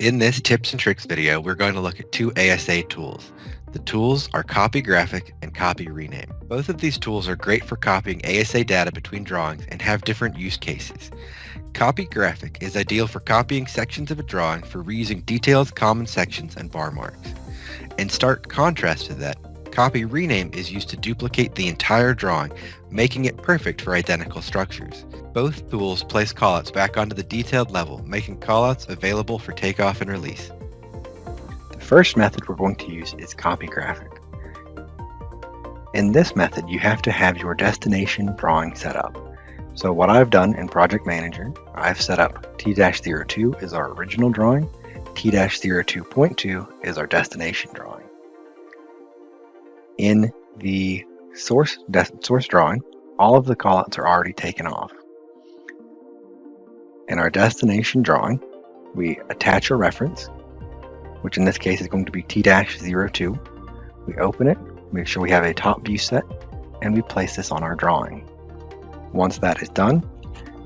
In this tips and tricks video, we're going to look at two ASA tools. The tools are Copy Graphic and Copy Rename. Both of these tools are great for copying ASA data between drawings and have different use cases. Copy Graphic is ideal for copying sections of a drawing for reusing detailed common sections and bar marks. In stark contrast to that, Copy Rename is used to duplicate the entire drawing, making it perfect for identical structures. Both tools place callouts back onto the detailed level, making callouts available for takeoff and release. The first method we're going to use is Copy Graphic. In this method, you have to have your destination drawing set up. So what I've done in Project Manager, I've set up T-02 is our original drawing, T-02.2 is our destination drawing. In the source drawing, all of the callouts are already taken off. In our destination drawing, we attach a reference, which in this case is going to be T-02. We open it, make sure we have a top view set, and we place this on our drawing. Once that is done,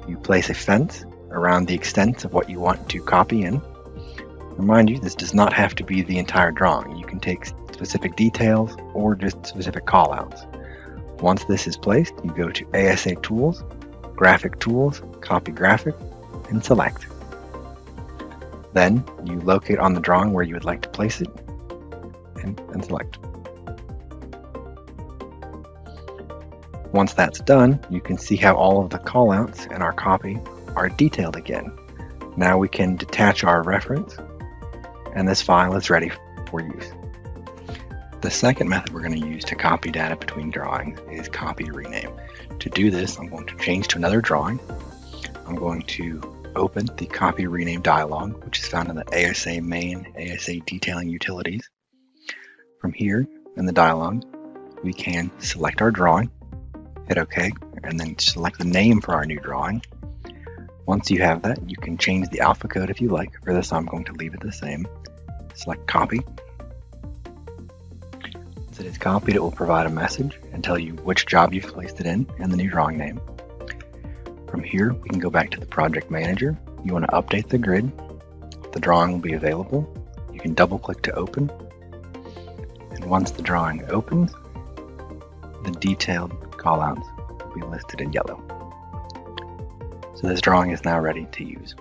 you place a fence around the extent of what you want to copy in. Remind you, this does not have to be the entire drawing. You can take specific details or just specific callouts. Once this is placed, you go to ASA Tools, Graphic Tools, Copy Graphic, and select. Then you locate on the drawing where you would like to place it and select. Once that's done, you can see how all of the callouts in our copy are detailed again. Now we can detach our reference, and this file is ready for use. The second method we're going to use to copy data between drawings is Copy Rename. To do this, I'm going to change to another drawing. I'm going to open the Copy Rename dialog, which is found in the ASA Main ASA Detailing Utilities. From here in the dialog, we can select our drawing, hit OK, and then select the name for our new drawing. Once you have that, you can change the alpha code if you like. For this, I'm going to leave it the same. Select Copy. Once it is copied, it will provide a message and tell you which job you've placed it in and the new drawing name. From here, we can go back to the Project Manager. You want to update the grid. The drawing will be available. You can double click to open. And once the drawing opens, the detailed callouts will be listed in yellow. So this drawing is now ready to use.